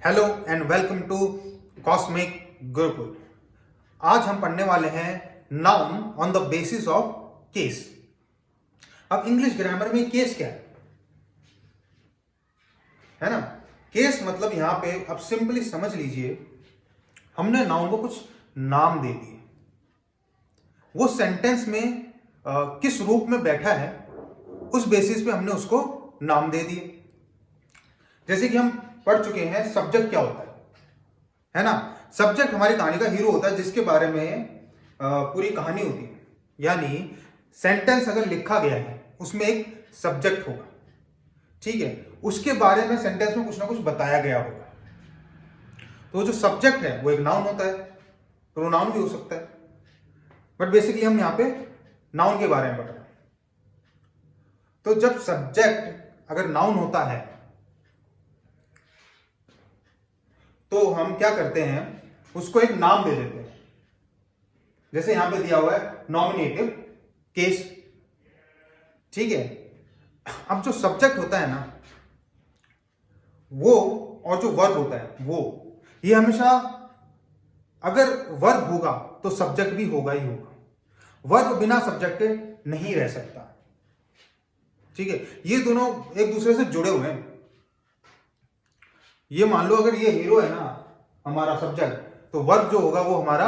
Hello and welcome to cosmic Gurukul. आज हम पढ़ने वाले हैं noun on the basis of case. अब इंग्लिश ग्रामर में केस क्या है ना? केस मतलब यहां पे अब सिंपली समझ लीजिए, हमने नाउन को कुछ नाम दे दिए, वो सेंटेंस में किस रूप में बैठा है उस बेसिस पे हमने उसको नाम दे दिए। जैसे कि हम पढ़ चुके हैं सब्जेक्ट क्या होता है ना? सब्जेक्ट हमारी कहानी का हीरो होता है जिसके बारे में पूरी कहानी होती है। यानी सेंटेंस अगर लिखा गया है उसमें एक सब्जेक्ट होगा, ठीक है, उसके बारे में सेंटेंस में कुछ ना कुछ बताया गया होगा। तो जो सब्जेक्ट है वो एक नाउन होता है, प्रोनाउन भी हो सकता है, बट बेसिकली हम यहां पे नाउन के बारे में पढ़ रहे हैं। तो जब सब्जेक्ट अगर नाउन होता है तो हम क्या करते हैं, उसको एक नाम दे देते हैं। जैसे यहां पे दिया हुआ है नॉमिनेटिव केस, ठीक है। अब जो सब्जेक्ट होता है ना वो, और जो वर्ब होता है वो, ये हमेशा अगर वर्ब होगा तो सब्जेक्ट भी होगा ही होगा। वर्ब बिना सब्जेक्ट के नहीं रह सकता, ठीक है। ये दोनों एक दूसरे से जुड़े हुए हैं। ये मान लो अगर ये हीरो है ना हमारा सब्जेक्ट, तो वर्ब जो होगा वो हमारा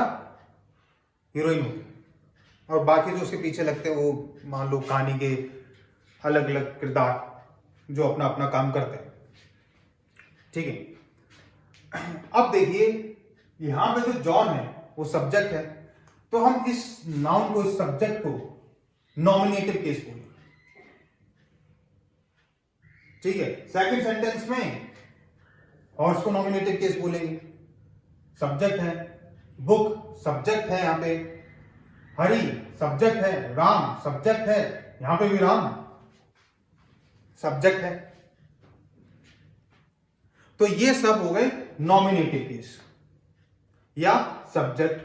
हीरोइन होगी, और बाकी जो उसके पीछे लगते हैं वो मान लो कहानी के अलग अलग किरदार जो अपना अपना काम करते हैं, ठीक है। अब देखिए यहां पे जो जॉन है वो सब्जेक्ट है, तो हम इस नाउन को, इस सब्जेक्ट को नॉमिनेटिव केस बोलेंगे, ठीक है। सेकंड सेंटेंस में हॉर्स को नॉमिनेटिव केस बोलेंगे, सब्जेक्ट है। बुक सब्जेक्ट है, यहां पे हरी सब्जेक्ट है, राम सब्जेक्ट है, यहां पे भी राम सब्जेक्ट है। तो ये सब हो गए नॉमिनेटिव केस या सब्जेक्ट,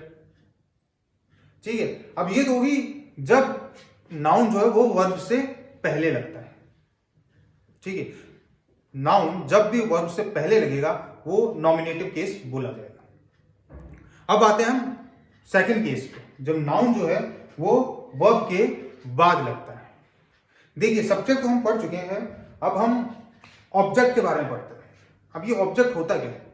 ठीक है। अब ये तो होगी जब नाउन जो है वो वर्ब से पहले लगता है, ठीक है। नाउन जब भी वर्ब से पहले लगेगा वो नॉमिनेटिव केस बोला जाएगा। अब आते हैं हम सेकंड केस पे, जब नाउन जो है वो वर्ब के बाद लगता है। देखिए सब्जेक्ट तो हम पढ़ चुके हैं, अब हम ऑब्जेक्ट के बारे में पढ़ते हैं। अब ये ऑब्जेक्ट होता क्या है?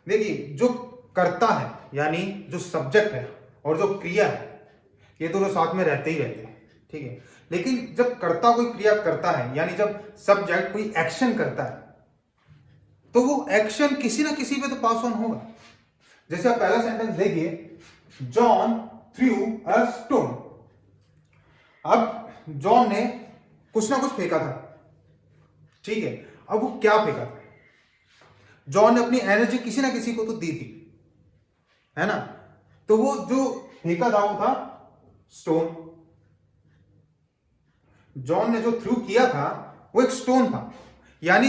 देखिए जो कर्ता है यानी जो सब्जेक्ट है और जो क्रिया है, ये दोनों साथ में रहते ही रहते हैं, ठीक है। लेकिन जब कर्ता कोई क्रिया करता है, यानी जब सब्जेक्ट कोई एक्शन करता है, तो वो एक्शन किसी ना किसी पे तो पास ऑन होगा। जैसे आप पहला सेंटेंस देखिए, जॉन थ्रू अ स्टोन। अब जॉन ने कुछ ना कुछ फेंका था, ठीक है। अब वो क्या फेंका था? जॉन ने अपनी एनर्जी किसी ना किसी को तो दी थी, है ना? तो वो जो फेंका था वो था स्टोन। जॉन ने जो थ्रू किया था वो एक स्टोन था, यानी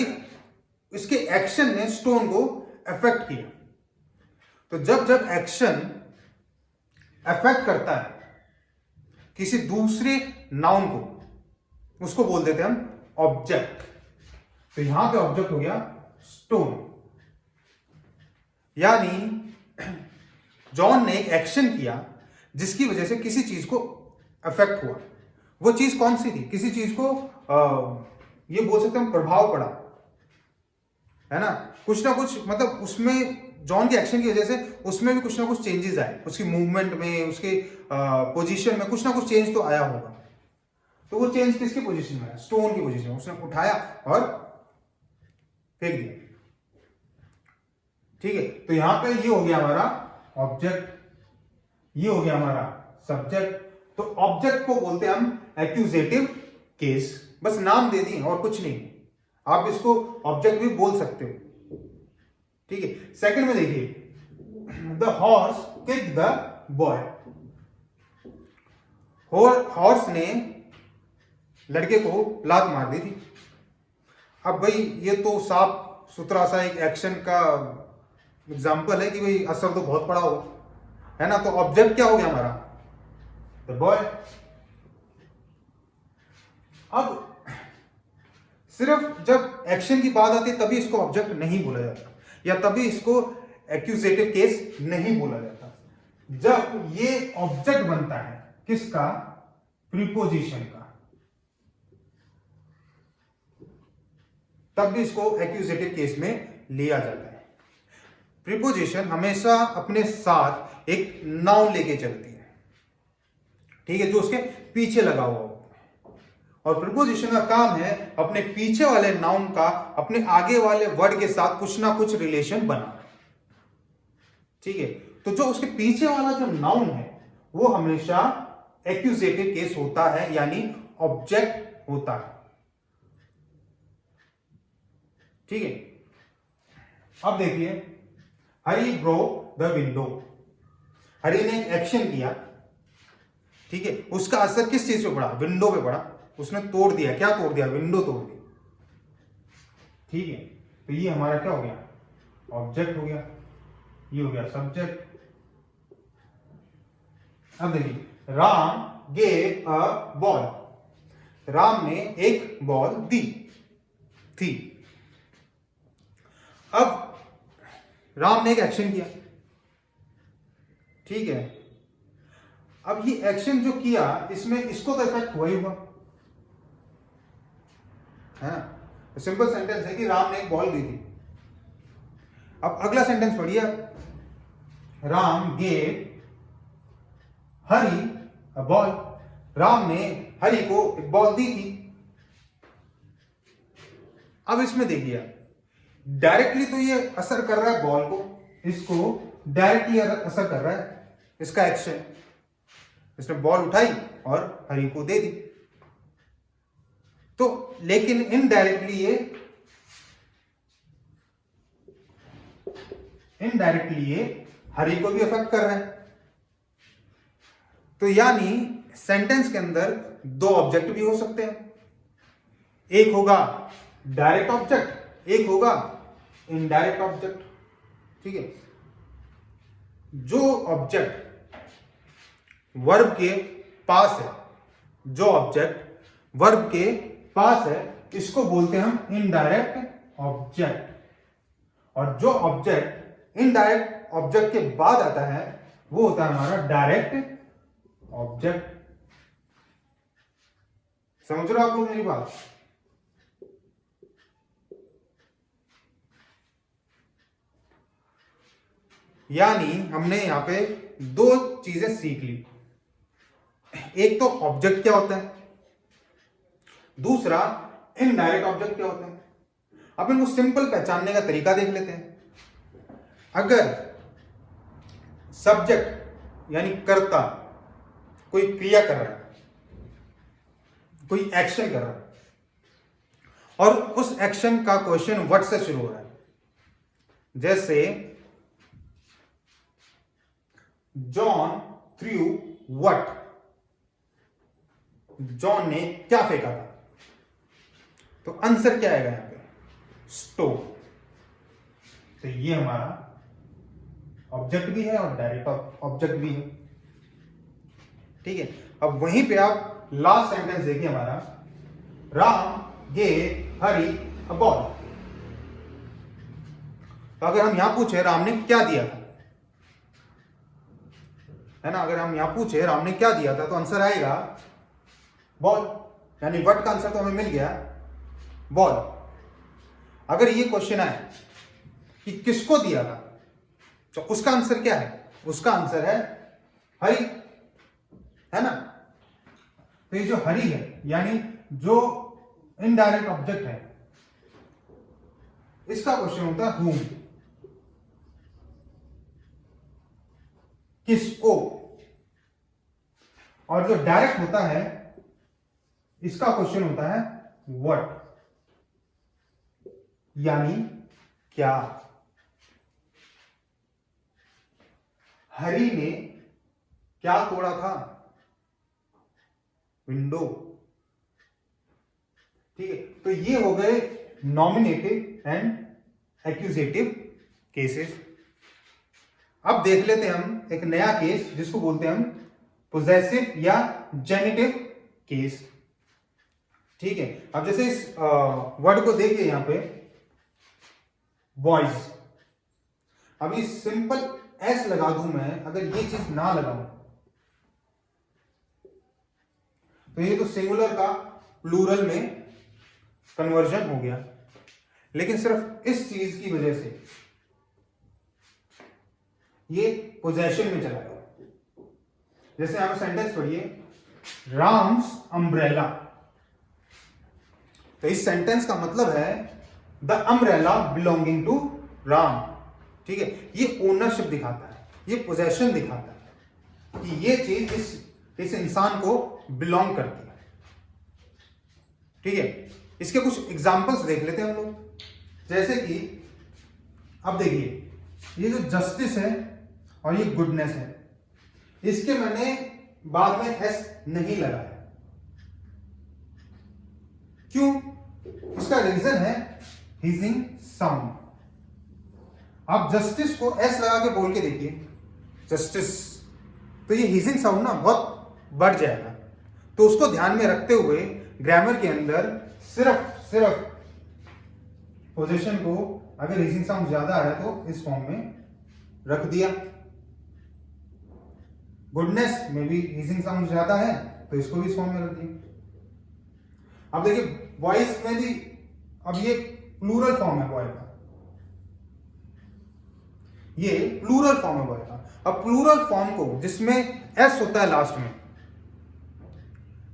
इसके एक्शन ने स्टोन को अफेक्ट किया। तो जब जब एक्शन अफेक्ट करता है किसी दूसरे नाउन को, उसको बोल देते हैं हम ऑब्जेक्ट। तो यहां पे ऑब्जेक्ट हो गया स्टोन, यानी जॉन ने एक एक्शन किया जिसकी वजह से किसी चीज को अफेक्ट हुआ। वो चीज कौन सी थी? किसी चीज को ये बोल सकते हैं प्रभाव पड़ा, है ना? कुछ ना कुछ, मतलब उसमें जॉन के एक्शन की वजह से उसमें भी कुछ ना कुछ चेंजेस आए, उसकी मूवमेंट में, उसके पोजीशन में कुछ ना कुछ चेंज तो आया होगा। तो वो चेंज किसकी पोजीशन में आया? स्टोन की पोजीशन में। उसने उठाया और फेंक दिया, ठीक है। तो यहां पे ये हो गया हमारा ऑब्जेक्ट, ये हो गया हमारा सब्जेक्ट। तो ऑब्जेक्ट को बोलते हैं हम एक्यूजेटिव केस। बस नाम दे दिए और कुछ नहीं, आप इसको ऑब्जेक्ट भी बोल सकते हो, ठीक है। सेकंड में देखिए, the horse kicked the boy. Horse ने लड़के को लात मार दी थी। अब भाई ये तो साफ सुथरा सा एक एक्शन का एग्जाम्पल है कि भाई असर तो बहुत पड़ा हो, है ना? तो ऑब्जेक्ट क्या हो गया हमारा? The boy. अब सिर्फ जब एक्शन की बात आती है तभी इसको ऑब्जेक्ट नहीं बोला जाता। या तभी इसको एक्यूजेटिव केस नहीं बोला जाता। जब ये ऑब्जेक्ट बनता है किसका, प्रीपोजिशन का, तब भी इसको एक्यूजेटिव केस में लिया जाता है। प्रीपोजिशन हमेशा अपने साथ एक नाउन लेके चलती है, ठीक है, जो उसके पीछे लगा हुआ होता है। और प्रीपोजिशन का काम है अपने पीछे वाले नाउन का अपने आगे वाले वर्ड के साथ कुछ ना कुछ रिलेशन बनाना, ठीक है। तो जो उसके पीछे वाला जो नाउन है वो हमेशा एक्यूजेटिव केस होता है, यानी ऑब्जेक्ट होता है, ठीक है। अब देखिए, हरी ब्रोक द विंडो, हरी ने एक एक्शन किया, ठीक है, उसका असर किस चीज पे पड़ा, विंडो पे पड़ा, उसने तोड़ दिया, क्या तोड़ दिया, विंडो तोड़ दी, ठीक है। तो ये हमारा क्या हो गया, ऑब्जेक्ट हो गया, ये हो गया सब्जेक्ट। अब देखिए, Ram gave a ball, Ram ने एक बॉल दी थी। अब राम ने एक एक्शन किया, ठीक है। अब ये एक्शन जो किया इसमें इसको तो इफेक्ट हुआ ही हुआ है ना। सिंपल सेंटेंस है कि राम ने एक बॉल दी थी। अब अगला सेंटेंस पढ़िए, Ram gave Hari a ball, Ram ने हरी को एक बॉल दी थी। अब इसमें देखिए, डायरेक्टली तो ये असर कर रहा है बॉल को, इसको डायरेक्टली असर कर रहा है इसका एक्शन, इसने बॉल उठाई और हरी को दे दी। तो लेकिन इनडायरेक्टली ये हरी को भी अफेक्ट कर रहा है। तो यानी सेंटेंस के अंदर दो ऑब्जेक्ट भी हो सकते हैं, एक होगा डायरेक्ट ऑब्जेक्ट, एक होगा इनडायरेक्ट ऑब्जेक्ट, ठीक है। जो ऑब्जेक्ट वर्ब के पास है, जो ऑब्जेक्ट वर्ब के पास है, इसको बोलते हैं हम इनडायरेक्ट ऑब्जेक्ट। और जो ऑब्जेक्ट इनडायरेक्ट ऑब्जेक्ट के बाद आता है वो होता है हमारा डायरेक्ट ऑब्जेक्ट। समझ रहे हो आप लोग मेरी बात? यानी हमने यहां पे दो चीजें सीख ली, एक तो ऑब्जेक्ट क्या होता है, दूसरा इनडायरेक्ट ऑब्जेक्ट क्या होता है। अब इनको सिंपल पहचानने का तरीका देख लेते हैं। अगर सब्जेक्ट यानी कर्ता कोई क्रिया कर रहा है, कोई एक्शन कर रहा है, और उस एक्शन का क्वेश्चन व्हाट से शुरू हो रहा है, जैसे जॉन थ्रू व्हाट, जॉन ने क्या फेंका था, तो आंसर क्या आएगा यहां पे, स्टोव। तो ये हमारा ऑब्जेक्ट भी है और डायरेक्ट ऑब्जेक्ट भी है, ठीक है। अब वहीं पे आप लास्ट सेंटेंस देखिए हमारा, Ram gave Hari a ball. तो अगर हम यहां पूछे राम ने क्या दिया था, है ना, अगर हम यहां पूछे राम ने क्या दिया था, तो आंसर आएगा बॉल, यानी व्हाट का आंसर तो हमें मिल गया बॉल। अगर ये क्वेश्चन आए कि किसको दिया था, तो उसका आंसर क्या है, उसका आंसर है हरी, है ना। तो ये जो हरी है यानी जो इनडायरेक्ट ऑब्जेक्ट है, इसका क्वेश्चन होता है whom, किसको। और जो डायरेक्ट होता है इसका क्वेश्चन होता है what, यानी क्या। हरी ने क्या तोड़ा था, विंडो, ठीक है। तो ये हो गए नॉमिनेटिव एंड एक्यूजेटिव केसेस। अब देख लेते हैं हम एक नया केस जिसको बोलते हैं हम पोजेसिव या जेनेटिव केस, ठीक है। अब जैसे इस वर्ड को देखिए यहां पे, बॉयज, अभी सिंपल एस लगा दूं मैं, अगर ये चीज ना लगाऊं तो ये तो सिंगुलर का प्लूरल में कन्वर्जन हो गया, लेकिन सिर्फ इस चीज की वजह से ये पोजेशन में चला गया। जैसे यहां पर सेंटेंस पढ़िए, राम्स अम्ब्रेला, तो इस सेंटेंस का मतलब है the umbrella belonging to Ram. ठीक है, ये ओनरशिप दिखाता है, ये पोजेशन दिखाता है कि ये चीज इस इंसान को बिलोंग करती है। ठीक है, इसके कुछ एग्जांपल्स देख लेते हैं हम लोग। जैसे कि अब देखिए, ये जो जस्टिस है और ये गुडनेस है, इसके मैंने बाद में एस नहीं लगाया। क्यों? इसका रीजन है हिजिंग साउंड। आप जस्टिस को एस लगा के बोल के देखिए, जस्टिस, तो ये हिजिंग साउंड ना बहुत बढ़ जाएगा। तो उसको ध्यान में रखते हुए ग्रामर के अंदर सिर्फ पोजीशन को अगर हिजिंग साउंड ज्यादा है तो इस फॉर्म में रख दिया। गुडनेस में भी हिजिंग साउंड ज्यादा है तो इसको भी इस फॉर्म में रख दिया। अब देखिए वॉइस में भी, अब ये प्लूरल फॉर्म है बॉय का, ये प्लूरल फॉर्म है बॉय का। अब प्लूरल फॉर्म को जिसमें एस होता है लास्ट में,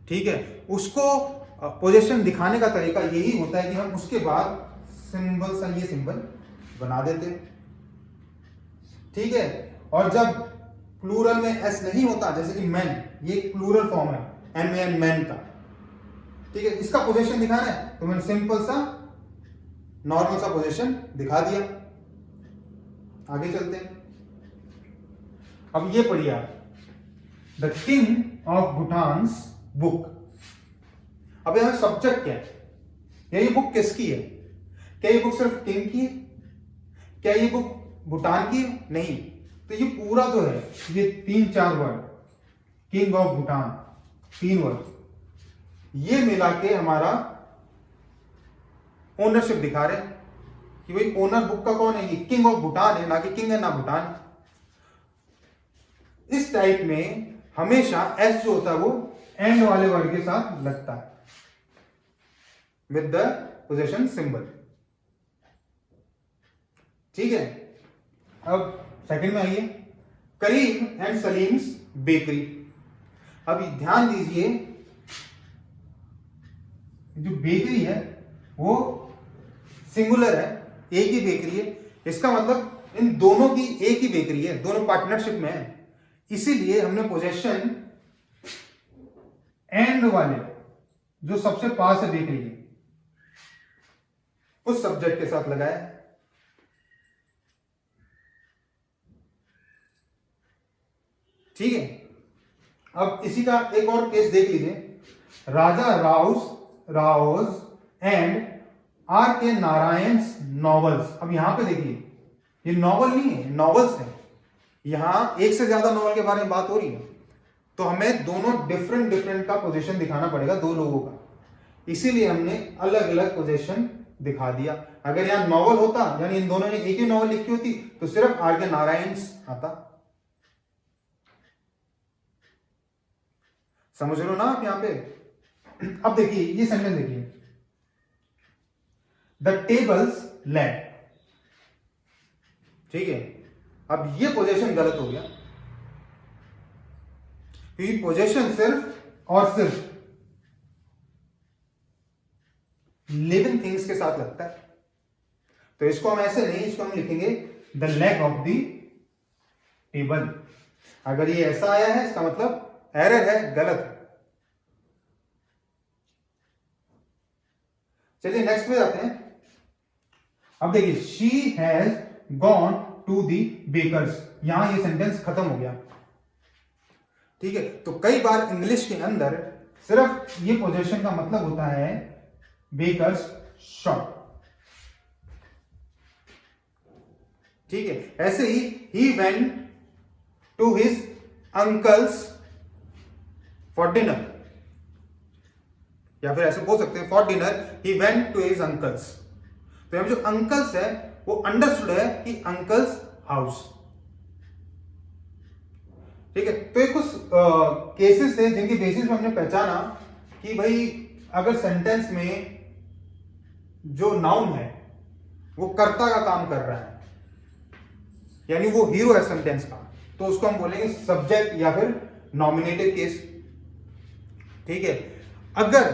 ठीक है, उसको पोजीशन दिखाने का तरीका यही होता है कि हम उसके बाद सिंबल सा ये सिंबल बना देते हैं। ठीक है, और जब प्लूरल में एस नहीं होता, जैसे कि मैन, ये प्लूरल फॉर्म है एम मैन का, ठीक है, इसका पोजीशन दिखाना है तो मैंने सिंपल सा नॉर्मल सा पोजीशन दिखा दिया। आगे चलते हैं। अब ये पढ़िए आप, the king of Bhutan's book. अब यहां सब्जेक्ट क्या है? ये बुक किसकी है? क्या ये बुक सिर्फ किंग की है? क्या ये बुक भूटान की है? नहीं, तो ये पूरा जो है, ये 3-4 word, king of Bhutan, 3 word, ये मिला के हमारा ओनरशिप दिखा रहे हैं कि भाई ओनर बुक का कौन है? ये किंग ऑफ भूटान है, ना कि किंग है ना भूटान। इस टाइप में हमेशा एस जो होता है वो एंड वाले वर्ड के साथ लगता है विद द पोजीशन सिंबल। ठीक है, अब सेकंड में आइए, करीम एंड सलीम्स बेकरी। अभी ध्यान दीजिए, जो बेकरी है वो सिंगुलर है, एक ही बेकरी है। इसका मतलब इन दोनों की एक ही बेकरी है, दोनों पार्टनरशिप में है। इसीलिए हमने पोजेशन एंड वाले जो सबसे पास है बेकरी के, उस सब्जेक्ट के साथ लगाया। ठीक है, अब इसी का एक और केस देख लीजिए, राजा राउज एंड आर के नारायण्स नॉवेल्स। अब यहां पे देखिए, ये नॉवल नहीं है, नॉवेल्स है। यहां एक से ज्यादा नॉवल के बारे में बात हो रही है, तो हमें दोनों डिफरेंट का पोजीशन दिखाना पड़ेगा, दो लोगों का। इसीलिए हमने अलग अलग पोजीशन दिखा दिया। अगर यहां नॉवल होता, यानी इन दोनों ने एक ही नॉवल लिखी होती, तो सिर्फ आर के नारायण्स आता। समझ रहे हो ना आप यहां पे? अब देखिए ये सेंटेंस देखिए, द टेबल्स लैड। ठीक है, अब ये पोजीशन गलत हो गया, क्योंकि पोजीशन सिर्फ और सिर्फ लिविंग थिंग्स के साथ लगता है। तो इसको हम ऐसे नहीं, इसको हम लिखेंगे the leg of the table. अगर ये ऐसा आया है, इसका मतलब एरर है, गलत है। चलिए नेक्स्ट पे जाते हैं। अब देखिए, she has gone to the bakers. यहां ये सेंटेंस खत्म हो गया। ठीक है, तो कई बार इंग्लिश के अंदर सिर्फ ये पोजीशन का मतलब होता है बेकर्स शॉप। ठीक है, ऐसे he went to his uncles for dinner, या फिर ऐसे बोल सकते हैं for dinner he went to his uncles. तो यहां जो अंकल्स है वो अंडरस्टूड है कि अंकल्स हाउस। ठीक है, तो ये कुछ केसेस थे जिनकी बेसिस पे हमने पहचाना कि भाई अगर सेंटेंस में जो नाउन है वो कर्ता का काम कर रहा है, यानी वो हीरो है सेंटेंस का, तो उसको हम बोलेंगे सब्जेक्ट या फिर नॉमिनेटिव केस। ठीक है, अगर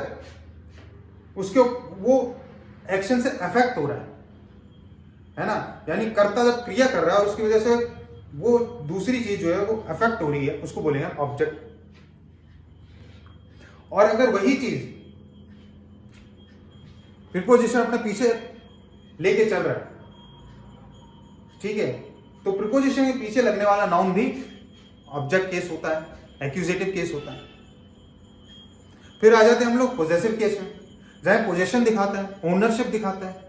उसके वो एक्शन से अफेक्ट हो रहा है ना, यानी कर्ता जब क्रिया कर रहा है और उसकी वजह से वो दूसरी चीज जो है वो अफेक्ट हो रही है, उसको बोलेंगे ऑब्जेक्ट। और अगर वही चीज प्रीपोजिशन अपने पीछे लेके चल रहा है, ठीक है, तो प्रीपोजिशन के पीछे लगने वाला नाउन भी ऑब्जेक्ट केस होता है, एक्यूजेटिव केस होता है। फिर आ जाते हैं हम लोग पोजेसिव केस में, जहां पोजेशन दिखाता है, ओनरशिप दिखाता है।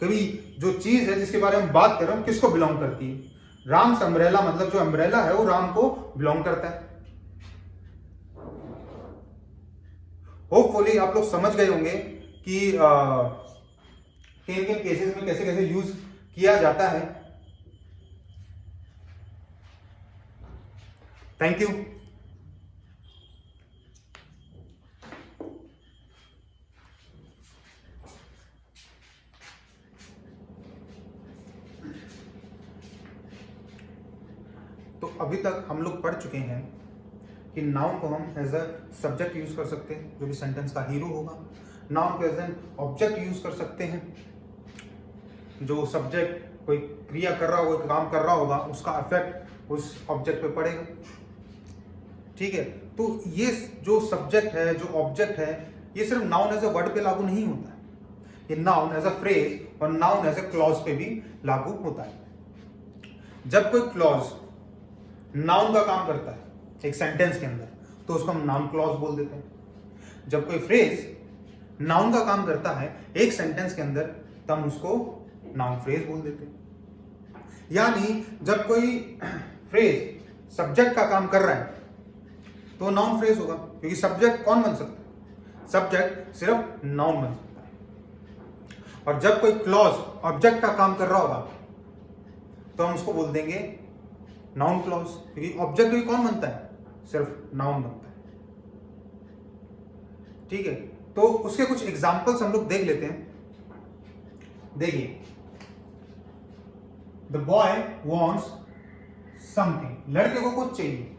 कभी जो चीज है जिसके बारे में बात कर रहा हूं किसको बिलोंग करती है, राम्स अम्ब्रेला, मतलब जो अम्ब्रेला है वो राम को बिलोंग करता है। होपफुली आप लोग समझ गए होंगे कि किन किन केसेस में कैसे कैसे यूज किया जाता है। Thank you. तो अभी तक हम लोग पढ़ चुके हैं कि नाउन को हम एज अ सब्जेक्ट यूज कर सकते हैं जो कि सेंटेंस का हीरो होगा, नाउन को एज एन ऑब्जेक्ट यूज कर सकते हैं, जो सब्जेक्ट कोई क्रिया कर रहा होगा, कोई काम कर रहा होगा, उसका इफेक्ट उस ऑब्जेक्ट पे पड़ेगा। ठीक है, तो ये जो सब्जेक्ट है, जो ऑब्जेक्ट है, ये सिर्फ नाउन एज अ वर्ड पे लागू नहीं होता है, ये नाउन एज अ फ्रेज और नाउन एज अ क्लॉज पे भी लागू होता है। जब कोई क्लॉज नाउन का काम करता है एक सेंटेंस के अंदर तो उसको हम नाउन क्लॉज बोल देते हैं। जब कोई फ्रेज नाउन का काम करता है एक सेंटेंस के अंदर तो हम उसको नाउन फ्रेज बोल देते हैं। यानी जब कोई फ्रेज सब्जेक्ट का काम कर रहा है तो नाउन फ्रेज होगा, क्योंकि सब्जेक्ट कौन बन सकता है, सब्जेक्ट सिर्फ नाउन बन सकता है। और जब कोई क्लॉज ऑब्जेक्ट का काम कर रहा होगा तो हम उसको बोल देंगे नाउन क्लॉज, क्योंकि ऑब्जेक्ट भी कौन बनता है, सिर्फ नाउन बनता है। ठीक है, तो उसके कुछ एग्जांपल्स हम लोग देख लेते हैं। देखिए, द बॉय वॉन्ट्स समथिंग, लड़के को कुछ चाहिए।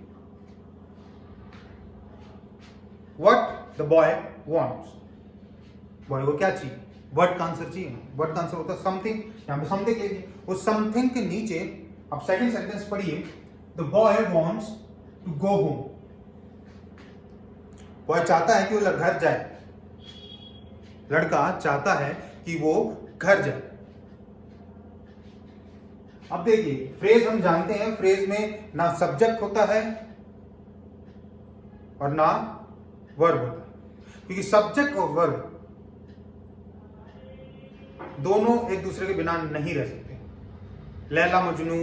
What the boy wants, boy को क्या चाहिए, वर्ड का आंसर चाहिए, वर्ड का आंसर होता है समथिंग। यहां पे समथिंग लीजिए, उस समथिंग के नीचे अब सेकंड सेंटेंस पढ़िए, the boy wants to go home, boy चाहता है कि वो घर जाए, लड़का चाहता है कि वो घर जाए। अब देखिए, फ्रेज हम जानते हैं, फ्रेज में ना सब्जेक्ट होता है और ना वर्ब होता है, क्योंकि सब्जेक्ट और वर्ब दोनों एक दूसरे के बिना नहीं रह सकते। लैला मजनू,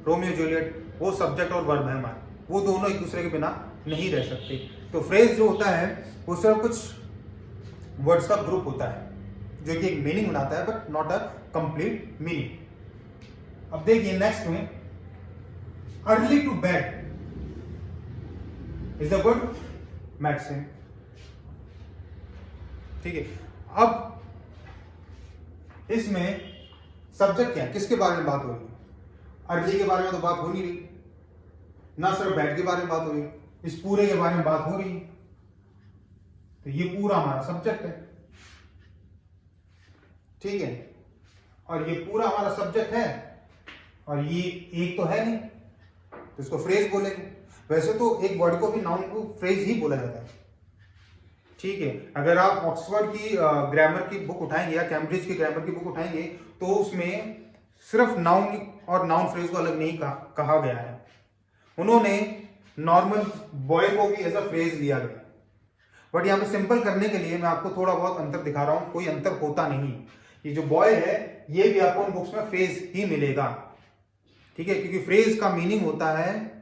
रोमियो जूलियट, वो सब्जेक्ट और वर्ब है हमारे, वो दोनों एक दूसरे के बिना नहीं रह सकते। तो फ्रेज जो होता है वो सिर्फ कुछ वर्ड्स का ग्रुप होता है जो कि एक मीनिंग बनाता है, but not a complete meaning. अब देखिए नेक्स्ट में, early to bed is a good maxim. ठीक है, अब इसमें सब्जेक्ट क्या है, किसके बारे में बात हो रही है, अर्ली के बारे में तो बात हो नहीं रही, ना सिर्फ बैड के बारे में बात हो रही है, इस पूरे के बारे में बात हो रही है। तो ये पूरा हमारा सब्जेक्ट है। ठीक है, और ये पूरा हमारा सब्जेक्ट है और ये एक तो है नहीं, तो इसको फ्रेज बोलेंगे। वैसे तो एक वर्ड को भी, नाउन को फ्रेज ही बोला जाता है। ठीक है, अगर आप ऑक्सफोर्ड की ग्रामर की बुक उठाएंगे या कैम्ब्रिज की ग्रामर की बुक उठाएंगे तो उसमें सिर्फ नाउन और नाउन फ्रेज को अलग नहीं कहा गया है। उन्होंने नॉर्मल बॉय को भी एज अ फ्रेज लिया गया, बट यहाँ पे सिंपल करने के लिए मैं आपको थोड़ा बहुत अंतर दिखा रहा हूं, कोई अंतर होता नहीं। ये जो बॉय है ये भी आपको उन बुक्स में फ्रेज ही मिलेगा। ठीक है, क्योंकि फ्रेज का मीनिंग होता है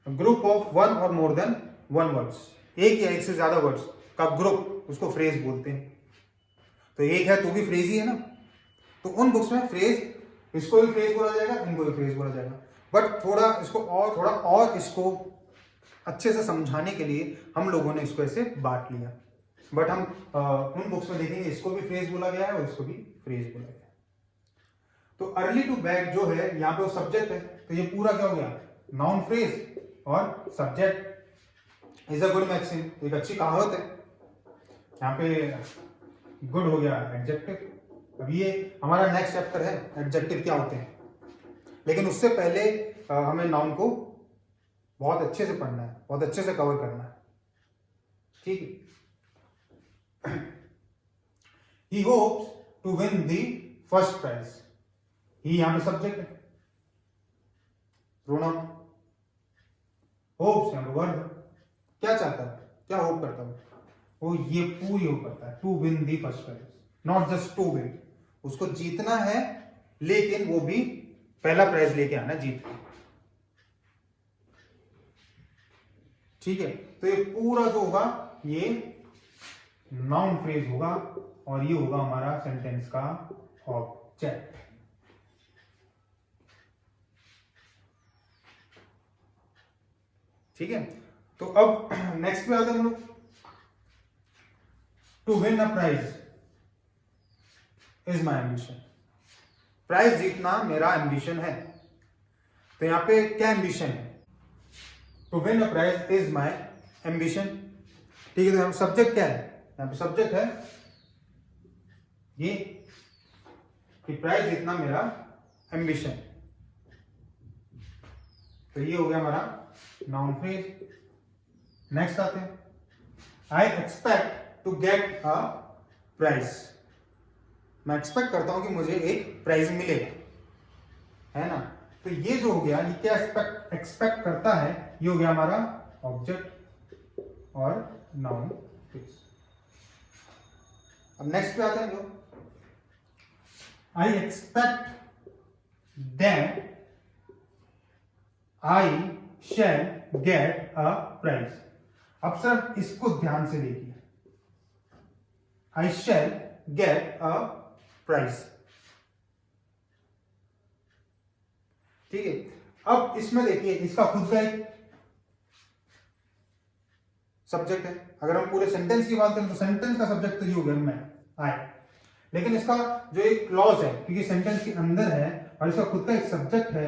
ग्रुप ऑफ वन और मोर देन वन वर्ड्स, एक या एक से ज्यादा वर्ड्स का ग्रुप, उसको फ्रेज बोलते हैं। तो एक है तो भी फ्रेज ही है ना। तो उन बुक्स में फ्रेज इसको भी फ्रेज बोला जाएगा, इनको भी फ्रेज बोला जाएगा। बट थोड़ा और इसको अच्छे से समझाने के लिए हम लोगों ने इसको ऐसे बांट लिया। बट हम उन बुक्स में देखेंगे इसको भी फ्रेज बोला गया है और इसको भी फ्रेज बोला गया है। तो अर्ली टू बैड जो है यहाँ पे वो सब्जेक्ट है, तो ये पूरा क्या हो गया, नाउन फ्रेज और subject is a good maxim, एक अच्छी कहावत है। यहाँ पे गुड हो गया एडजेक्टिव। अब ये हमारा नेक्स्ट चैप्टर है एडजेक्टिव क्या होते हैं, लेकिन उससे पहले हमें नाउन को बहुत अच्छे से पढ़ना है, बहुत अच्छे से कवर करना है, ठीक है। He hopes to win the first prize, he यहां पे सब्जेक्ट है, प्रोनाउन, होप्स यहां पे वर्ब, क्या चाहता है, क्या होप करता है वो, ये पूरी होप करता है, to win the first prize, not just to win, उसको जीतना है, लेकिन वो भी पहला प्राइज लेके आना जीत के, ठीक है। तो ये पूरा जो होगा ये नाउन फ्रेज होगा और ये होगा हमारा सेंटेंस का ऑब्जेक्ट। ठीक है, तो अब नेक्स्ट पे आते हैं हम लोग। To win a prize is my ambition, prize जीतना मेरा एम्बिशन है। तो यहां पे क्या एम्बिशन है, to win a prize is my ambition, ठीक है। तो यहाँ सब्जेक्ट क्या है, यहाँ पे सब्जेक्ट है ये कि प्राइज जीतना मेरा एम्बिशन, तो ये हो गया हमारा नाउन फ्रेज। नेक्स्ट आते हैं, I expect to get a prize, मैं एक्सपेक्ट करता हूं कि मुझे एक प्राइज मिलेगा, है ना। तो ये जो हो गया, ये क्या एक्सपेक्ट करता है, ये हो गया हमारा ऑब्जेक्ट और नाउन फ्रेज। अब नेक्स्ट पे आते हैं लोग, I expect that I shall get a prize. अब सर इसको ध्यान से देखिए, आई शैल गेट अ प्राइज, ठीक है। अब इसमें देखिए इसका खुद का एक सब्जेक्ट है, अगर हम पूरे सेंटेंस की बात करें तो सेंटेंस का सब्जेक्ट तो ये हो गया मैं, आई, लेकिन इसका जो एक क्लॉज है, क्योंकि सेंटेंस के अंदर है और इसका खुद का एक सब्जेक्ट है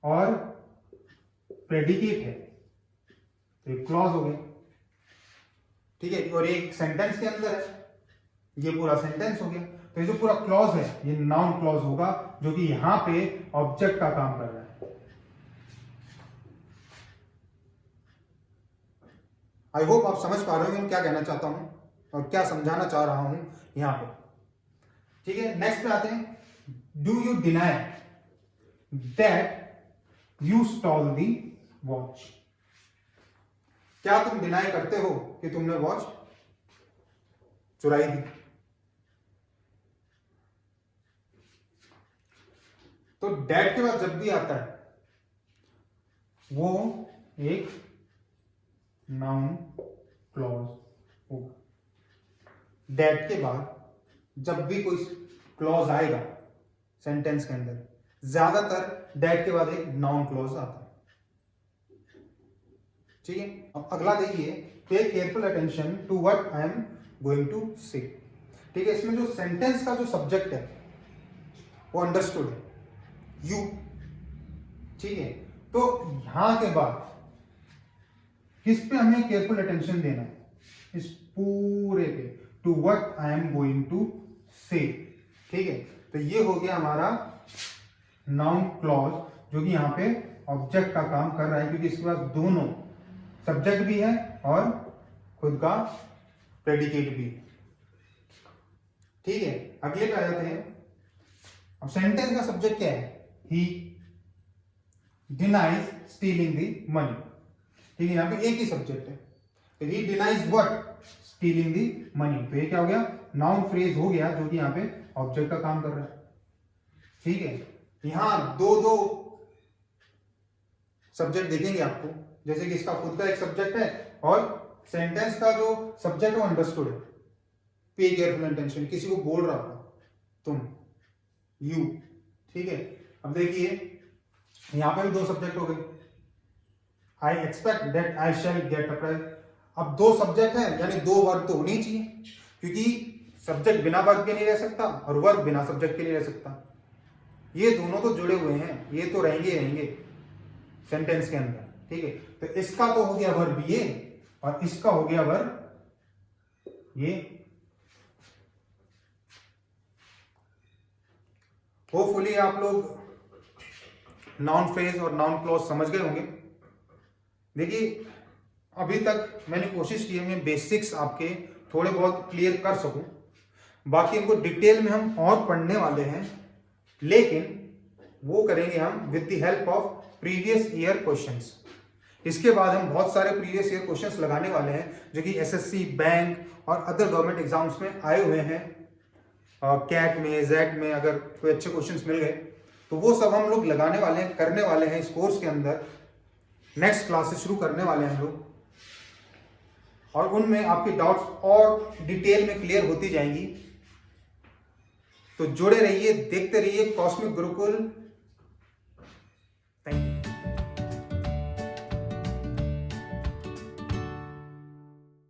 और प्रेडिकेट है, तो ये क्लॉज हो गया, ठीक है। और ये सेंटेंस के अंदर है, ये पूरा सेंटेंस हो गया। तो ये जो पूरा क्लॉज है ये नाउन क्लॉज होगा, जो कि यहां पे ऑब्जेक्ट का काम कर रहा है। आई होप आप समझ पा रहे हो मैं क्या कहना चाहता हूं और क्या समझाना चाह रहा हूं यहां पे, ठीक है। नेक्स्ट पे आते हैं, do you deny that you stall the watch, क्या तुम डिनाई करते हो कि तुमने वॉच चुराई थी। तो डैट के बाद जब भी आता है वो एक नाउन क्लॉज होगा। डैट के बाद जब भी कोई क्लॉज आएगा सेंटेंस के अंदर, ज्यादातर डैट के बाद एक नाउन क्लॉज आता है, ठीक है। अब अगला देखिए, pay careful attention to what I am going to say, ठीक है। इसमें जो सेंटेंस का जो सब्जेक्ट है वो अंडरस्टूड है, यू, ठीक है। तो यहां के बाद किस पे हमें केयरफुल अटेंशन देना है, इस पूरे पे, to what I am going to say, ठीक है। तो ये हो गया हमारा नाउन क्लॉज, जो कि यहां पे ऑब्जेक्ट का काम कर रहा है, क्योंकि इसके पास दोनों सब्जेक्ट भी है और खुद का प्रेडिकेट भी है, ठीक है। अगले पे आ जाते हैं। अब सेंटेंस का सब्जेक्ट क्या है, he denies stealing the money, ठीक है। यहां पे एक ही सब्जेक्ट है, तो he denies what, stealing the money, तो ये क्या हो गया, नाउन फ्रेज हो गया, जो कि यहां पे ऑब्जेक्ट का काम कर रहा है, ठीक है। यहां दो सब्जेक्ट देखेंगे आपको, जैसे कि इसका खुद का एक सब्जेक्ट है और सेंटेंस का जो सब्जेक्ट वो अंडरस्टूड है, पे केयरफुल अटेंशन, किसी को बोल रहा होगा तुम, यू, ठीक है, अब देखिए यहां पे भी 2 सब्जेक्ट हो गए। I expect that I shall get a prize. अब 2 सब्जेक्ट है यानी 2 वर्ब तो होनी चाहिए, क्योंकि सब्जेक्ट बिना वर्ब के नहीं रह सकता और वर्ब बिना सब्जेक्ट के नहीं रह सकता। ये दोनों तो जुड़े हुए हैं, ये तो रहेंगे सेंटेंस के अंदर, ठीक है। तो इसका तो हो गया वर्ब ये और इसका हो गया वर्ब ये। होपफुली आप लोग नाउन फ्रेज और नाउन क्लॉज समझ गए होंगे। देखिए अभी तक मैंने कोशिश की है मैं बेसिक्स आपके थोड़े बहुत क्लियर कर सकूं, बाकी इनको डिटेल में हम और पढ़ने वाले हैं, लेकिन वो करेंगे हम with the help of previous year questions. इसके बाद हम बहुत सारे प्रीवियस ईयर क्वेश्चंस लगाने वाले हैं जो कि एसएससी, बैंक और अदर गवर्नमेंट एग्जाम्स में आए हुए हैं, कैट में, जेट में अगर कोई अच्छे क्वेश्चंस मिल गए तो वो सब हम लोग लगाने वाले हैं, करने वाले हैं इस कोर्स के अंदर। नेक्स्ट क्लास से शुरू करने वाले हैं हम लोग, और उनमें आपकी डाउट्स और डिटेल में क्लियर होती जाएंगी। तो जुड़े रहिए, देखते रहिए कॉस्मिक गुरुकुल